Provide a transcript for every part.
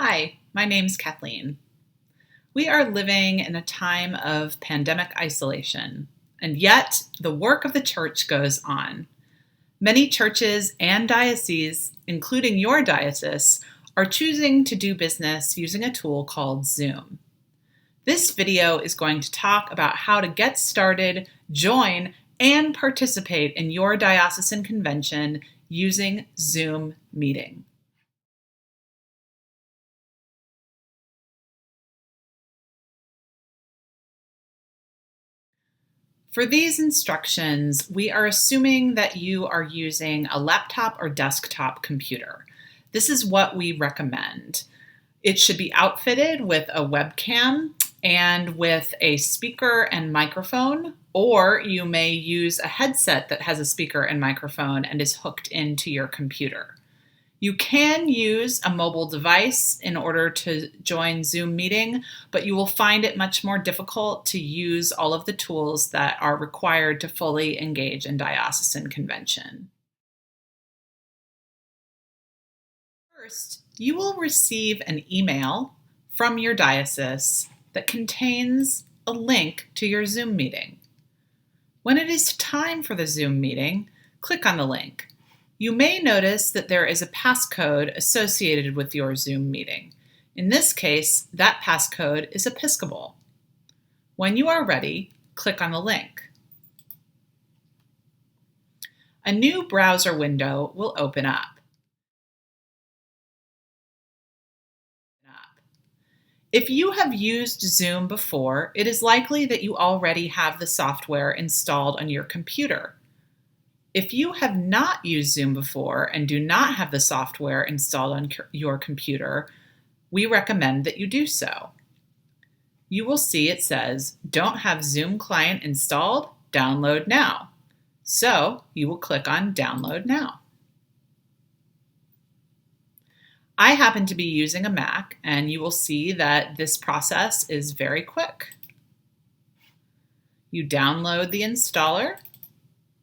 Hi, my name's Kathleen. We are living in a time of pandemic isolation, and yet the work of the church goes on. Many churches and dioceses, including your diocese, are choosing to do business using a tool called Zoom. This video is going to talk about how to get started, join, and participate in your diocesan convention using Zoom meeting. For these instructions, we are assuming that you are using a laptop or desktop computer. This is what we recommend. It should be outfitted with a webcam and with a speaker and microphone, or you may use a headset that has a speaker and microphone and is hooked into your computer. You can use a mobile device in order to join Zoom meeting, but you will find it much more difficult to use all of the tools that are required to fully engage in diocesan convention. First, you will receive an email from your diocese that contains a link to your Zoom meeting. When it is time for the Zoom meeting, click on the link. You may notice that there is a passcode associated with your Zoom meeting. In this case, that passcode is Episcopal. When you are ready, click on the link. A new browser window will open up. If you have used Zoom before, it is likely that you already have the software installed on your computer. If you have not used Zoom before and do not have the software installed on your computer, we recommend that you do so. You will see it says, "Don't have Zoom client installed? Download now." So you will click on Download Now. I happen to be using a Mac, and you will see that this process is very quick. You download the installer.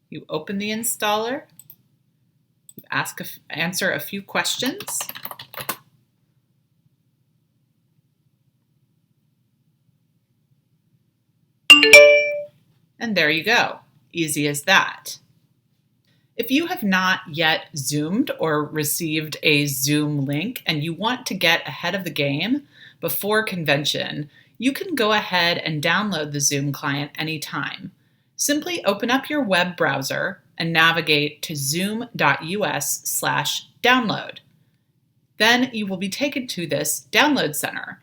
You open the installer, you answer a few questions, and there you go. Easy as that. If you have not yet Zoomed or received a Zoom link and you want to get ahead of the game before convention, you can go ahead and download the Zoom client anytime. Simply open up your web browser and navigate to zoom.us/download. Then you will be taken to this download center.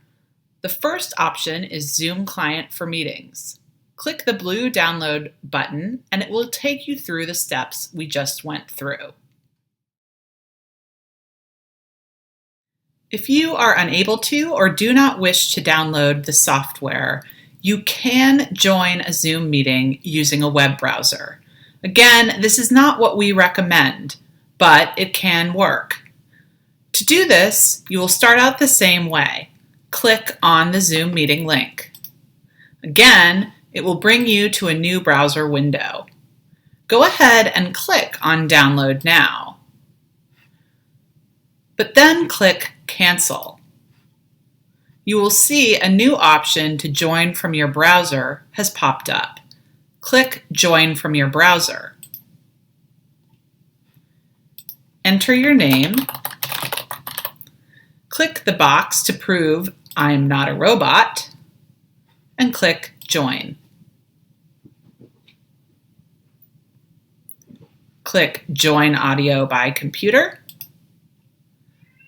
The first option is Zoom Client for Meetings. Click the blue download button and it will take you through the steps we just went through. If you are unable to or do not wish to download the software, you can join a Zoom meeting using a web browser. Again, this is not what we recommend, but it can work. To do this, you will start out the same way. Click on the Zoom meeting link. Again, it will bring you to a new browser window. Go ahead and click on Download Now, but then click Cancel. You will see a new option to join from your browser has popped up. Click Join from your browser. Enter your name. Click the box to prove I'm not a robot, and click Join. Click Join Audio by Computer,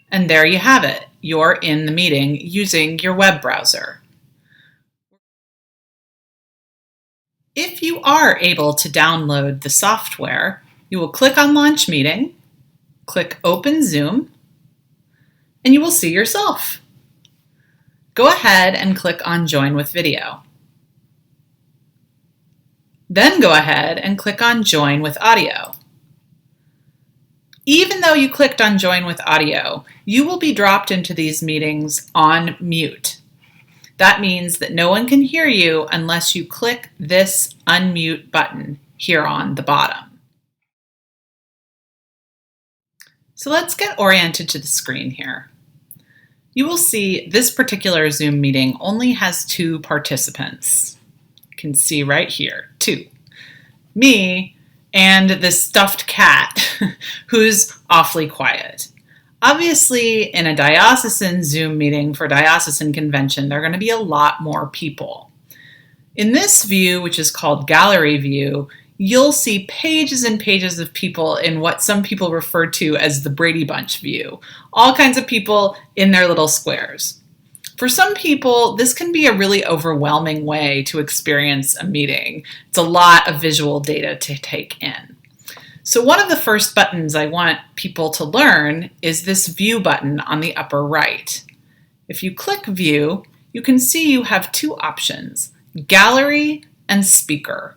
and there you have it. You're in the meeting using your web browser. If you are able to download the software, you will click on Launch Meeting, click Open Zoom, and you will see yourself. Go ahead and click on Join with Video. Then go ahead and click on Join with Audio. Even though you clicked on Join with Audio, you will be dropped into these meetings on mute. That means that no one can hear you unless you click this unmute button here on the bottom. So let's get oriented to the screen here. you will see this particular Zoom meeting only has 2 participants. You can see right here, 2. Me and this stuffed cat who's awfully quiet. Obviously, in a diocesan Zoom meeting for diocesan convention, there are going to be a lot more people. In this view, which is called gallery view, you'll see pages and pages of people in what some people refer to as the Brady Bunch view. All kinds of people in their little squares. For some people, this can be a really overwhelming way to experience a meeting. It's a lot of visual data to take in. So one of the first buttons I want people to learn is this View button on the upper right. If you click View, you can see you have 2 options, Gallery and Speaker.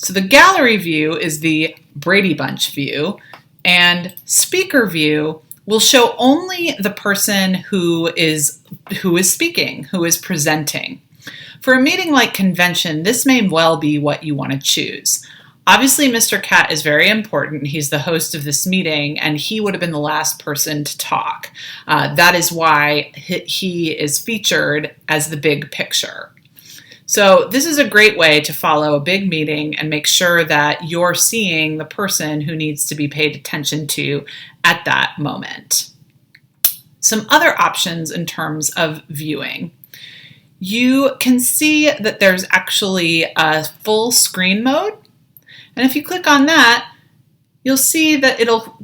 So the gallery view is the Brady Bunch view, and speaker view will show only the person who is speaking, who is presenting. For a meeting like convention, this may well be what you want to choose. Obviously, Mr. Cat is very important. He's the host of this meeting, and he would have been the last person to talk. That is why he is featured as the big picture. So this is a great way to follow a big meeting and make sure that you're seeing the person who needs to be paid attention to at that moment. Some other options in terms of viewing. You can see that there's actually a full screen mode. And if you click on that, you'll see that it'll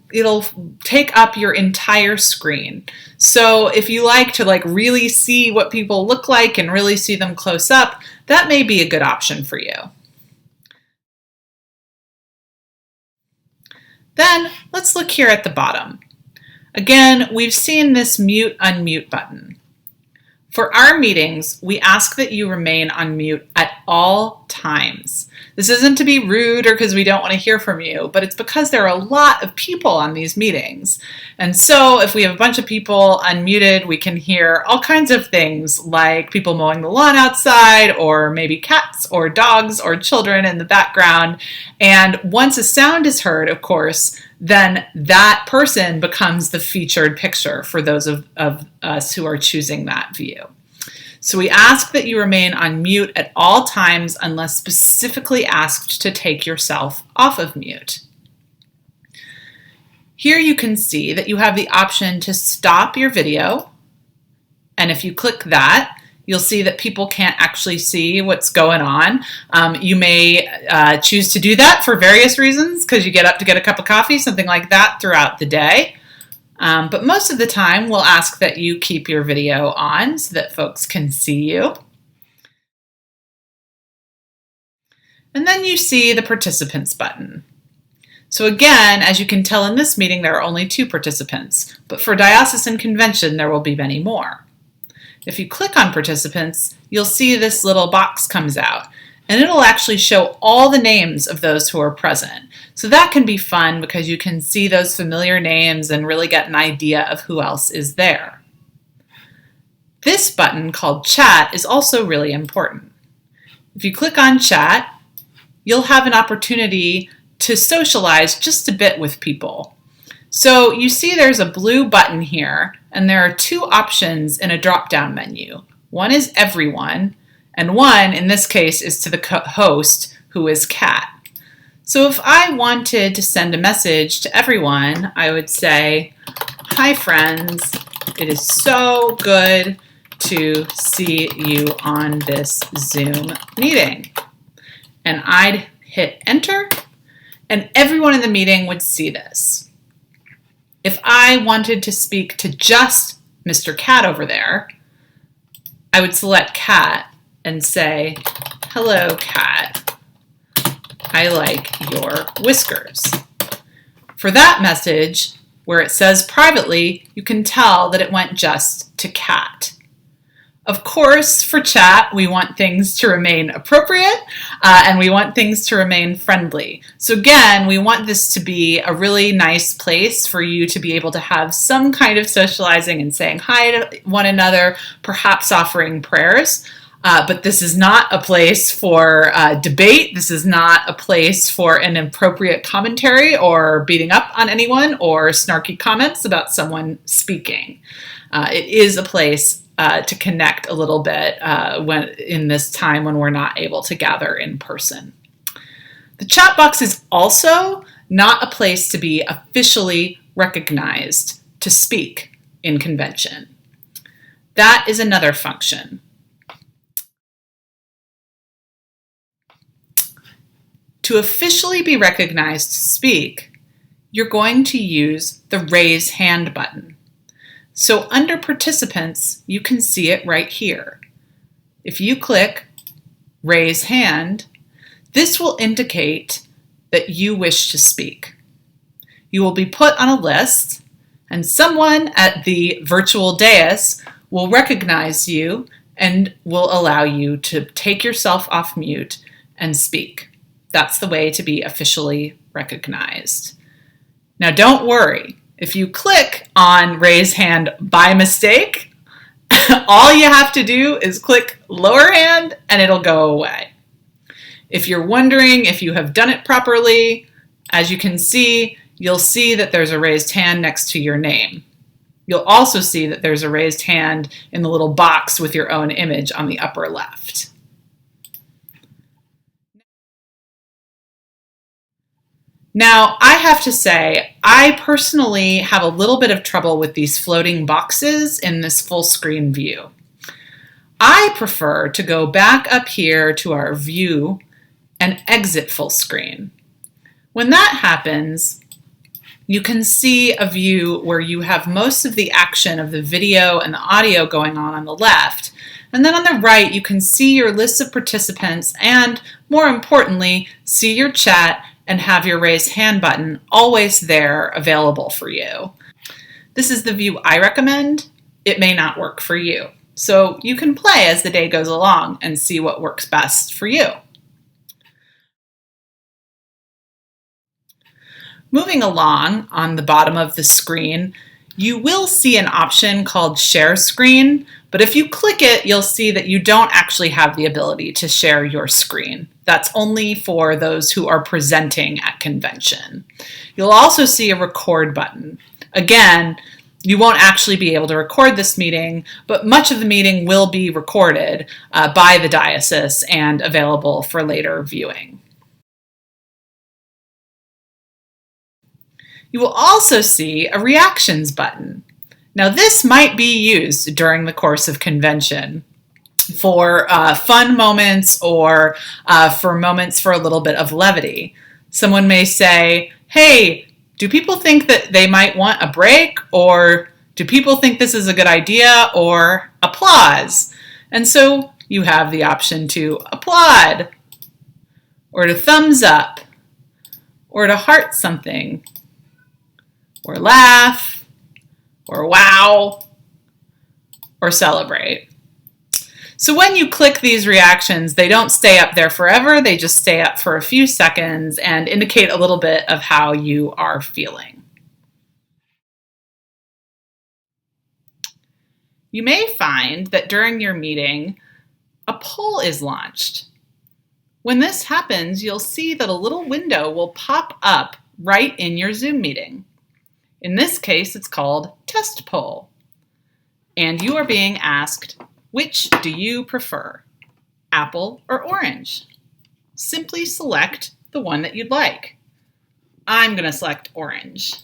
take up your entire screen. So if you like to really see what people look like and really see them close up, that may be a good option for you. Then let's look here at the bottom. Again, we've seen this mute unmute button. For our meetings, we ask that you remain on mute at all times. This isn't to be rude or because we don't want to hear from you, but it's because there are a lot of people on these meetings. And so if we have a bunch of people unmuted, we can hear all kinds of things like people mowing the lawn outside, or maybe cats or dogs or children in the background. And once a sound is heard, of course, then that person becomes the featured picture for those of us who are choosing that view. So we ask that you remain on mute at all times unless specifically asked to take yourself off of mute. Here you can see that you have the option to stop your video, and if you click that, you'll see that people can't actually see what's going on. You may choose to do that for various reasons, because you get up to get a cup of coffee, something like that throughout the day. But most of the time, we'll ask that you keep your video on so that folks can see you. And then you see the participants button. So again, as you can tell in this meeting, there are only 2 participants, but for diocesan convention, there will be many more. If you click on participants, you'll see this little box comes out, and it'll actually show all the names of those who are present. So that can be fun because you can see those familiar names and really get an idea of who else is there. This button called Chat is also really important. If you click on Chat, you'll have an opportunity to socialize just a bit with people. So you see there's a blue button here, and there are 2 options in a drop-down menu. One is Everyone, and one, in this case, is to the host, who is Cat. So if I wanted to send a message to everyone, I would say, "Hi friends, it is so good to see you on this Zoom meeting." And I'd hit enter, and everyone in the meeting would see this. If I wanted to speak to just Mr. Cat over there, I would select Cat and say, "Hello, Cat. I like your whiskers." For that message, where it says privately, you can tell that it went just to Cat. Of course, for chat, we want things to remain appropriate and we want things to remain friendly. So again, we want this to be a really nice place for you to be able to have some kind of socializing and saying hi to one another, perhaps offering prayers. But this is not a place for debate. This is not a place for inappropriate commentary or beating up on anyone or snarky comments about someone speaking. It is a place to connect a little bit when in this time when we're not able to gather in person. The chat box is also not a place to be officially recognized to speak in convention. That is another function. To officially be recognized to speak, you're going to use the raise hand button. So under participants, you can see it right here. If you click raise hand, this will indicate that you wish to speak. You will be put on a list, and someone at the virtual dais will recognize you and will allow you to take yourself off mute and speak. That's the way to be officially recognized. Now don't worry, if you click on raise hand by mistake, all you have to do is click lower hand and it'll go away. If you're wondering if you have done it properly, as you can see, you'll see that there's a raised hand next to your name. You'll also see that there's a raised hand in the little box with your own image on the upper left. Now, I have to say, I personally have a little bit of trouble with these floating boxes in this full screen view. I prefer to go back up here to our view and exit full screen. When that happens, you can see a view where you have most of the action of the video and the audio going on the left. And then on the right, you can see your list of participants and, more importantly, see your chat and have your raise hand button always there available for you. This is the view I recommend. It may not work for you. So you can play as the day goes along and see what works best for you. Moving along on the bottom of the screen, you will see an option called Share Screen, but if you click it, you'll see that you don't actually have the ability to share your screen. That's only for those who are presenting at convention. You'll also see a record button. Again, you won't actually be able to record this meeting, but much of the meeting will be recorded by the diocese and available for later viewing. You will also see a reactions button. Now this might be used during the course of convention for fun moments or for moments for a little bit of levity. Someone may say, hey, do people think that they might want a break? Or do people think this is a good idea? Or applause. And so you have the option to applaud, or to thumbs up, or to heart something, or laugh, or wow, or celebrate. So when you click these reactions, they don't stay up there forever. They just stay up for a few seconds and indicate a little bit of how you are feeling. You may find that during your meeting, a poll is launched. When this happens, you'll see that a little window will pop up right in your Zoom meeting. In this case, it's called Test Poll. And you are being asked, which do you prefer, apple or orange? Simply select the one that you'd like. I'm going to select orange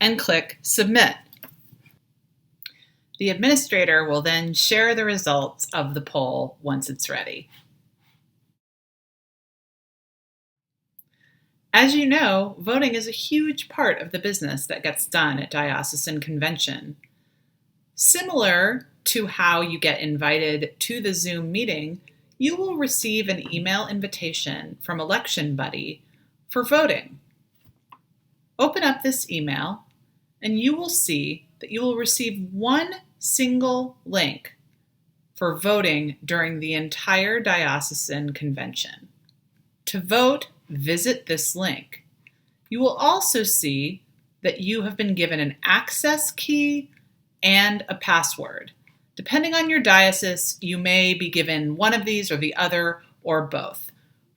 and click Submit. The administrator will then share the results of the poll once it's ready. As you know, voting is a huge part of the business that gets done at Diocesan Convention. Similar to how you get invited to the Zoom meeting, you will receive an email invitation from ElectionBuddy for voting. Open up this email and you will see that you will receive one single link for voting during the entire Diocesan Convention. To vote, visit this link. You will also see that you have been given an access key and a password. Depending on your diocese, you may be given one of these or the other or both.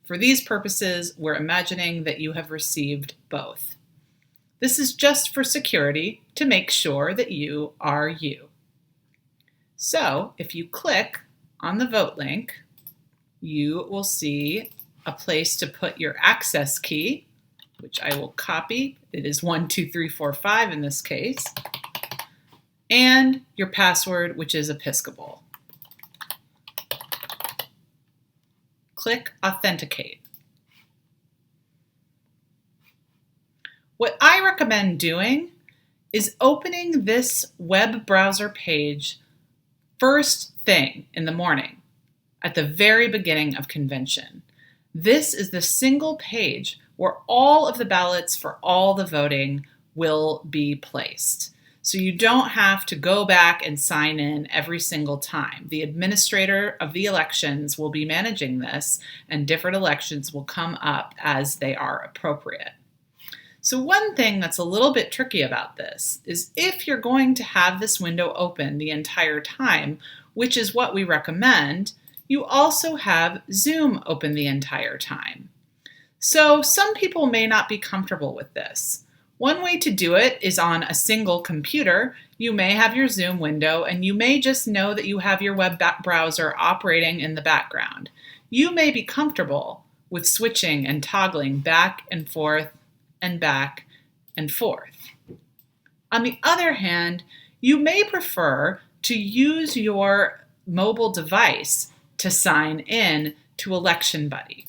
For these purposes, we're imagining that you have received both. This is just for security to make sure that you are you. So if you click on the vote link, you will see a place to put your access key, which I will copy. It is 12345 in this case, and your password, which is Episcopal. Click Authenticate. What I recommend doing is opening this web browser page first thing in the morning, at the very beginning of convention. This is the single page where all of the ballots for all the voting will be placed. So you don't have to go back and sign in every single time. The administrator of the elections will be managing this, and different elections will come up as they are appropriate. So one thing that's a little bit tricky about this is if you're going to have this window open the entire time, which is what we recommend, you also have Zoom open the entire time. So some people may not be comfortable with this. One way to do it is on a single computer. You may have your Zoom window and you may just know that you have your web browser operating in the background. You may be comfortable with switching and toggling back and forth and back and forth. On the other hand, you may prefer to use your mobile device to sign in to ElectionBuddy.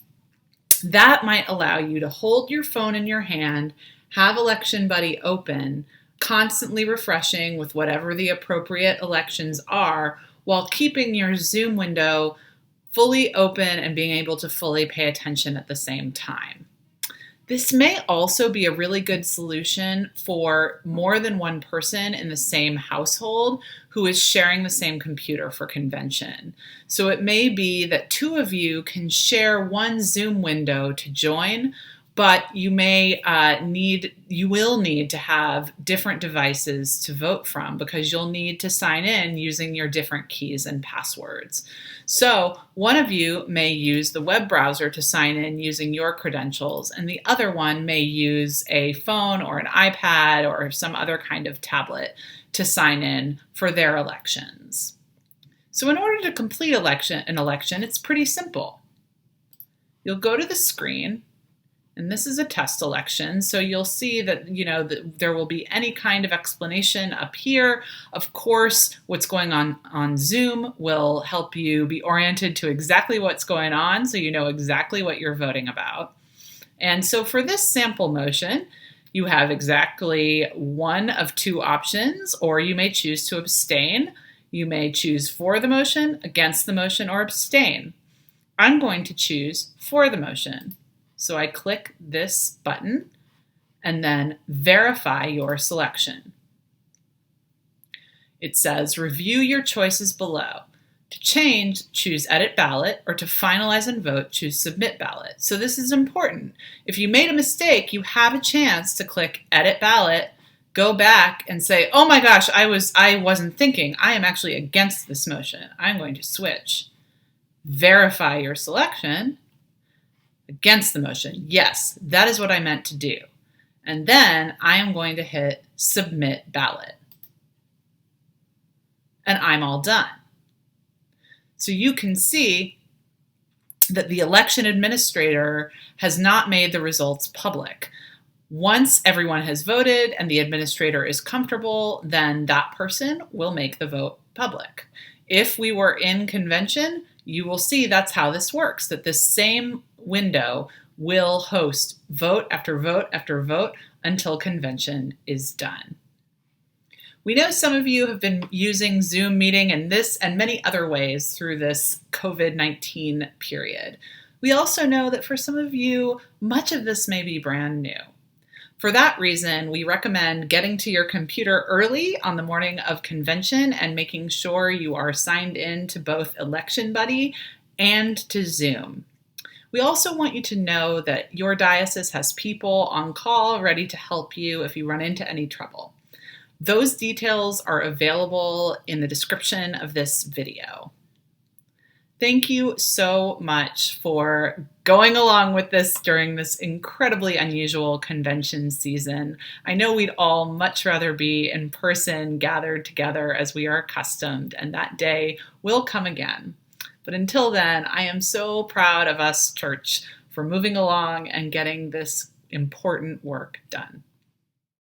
That might allow you to hold your phone in your hand, have ElectionBuddy open, constantly refreshing with whatever the appropriate elections are, while keeping your Zoom window fully open and being able to fully pay attention at the same time. This may also be a really good solution for more than one person in the same household who is sharing the same computer for convention. So it may be that two of you can share one Zoom window to join, but you will need to have different devices to vote from because you'll need to sign in using your different keys and passwords. So one of you may use the web browser to sign in using your credentials, and the other one may use a phone or an iPad or some other kind of tablet to sign in for their elections. So in order to complete an election, it's pretty simple. You'll go to the screen, and this is a test election, so you'll see that, that there will be any kind of explanation up here. Of course, what's going on Zoom will help you be oriented to exactly what's going on, so you know exactly what you're voting about. And so for this sample motion, you have exactly one of two options, or you may choose to abstain. You may choose for the motion, against the motion, or abstain. I'm going to choose for the motion. So I click this button and then verify your selection. It says review your choices below. To change, choose edit ballot, or to finalize and vote, choose submit ballot. So this is important. If you made a mistake, you have a chance to click edit ballot, go back and say, oh my gosh, I wasn't thinking. I am actually against this motion. I'm going to switch. Verify your selection. Against the motion. Yes, that is what I meant to do. And then I am going to hit submit ballot. And I'm all done. So you can see that the election administrator has not made the results public. Once everyone has voted and the administrator is comfortable, then that person will make the vote public. If we were in convention, you will see that's how this works, that this same window will host vote after vote after vote until convention is done. We know some of you have been using Zoom meeting in this and many other ways through this COVID-19 period. We also know that for some of you, much of this may be brand new. For that reason, we recommend getting to your computer early on the morning of convention and making sure you are signed in to both ElectionBuddy and to Zoom. We also want you to know that your diocese has people on call ready to help you if you run into any trouble. Those details are available in the description of this video. Thank you so much for going along with this during this incredibly unusual convention season. I know we'd all much rather be in person, gathered together as we are accustomed, and that day will come again. But until then, I am so proud of us, church, for moving along and getting this important work done.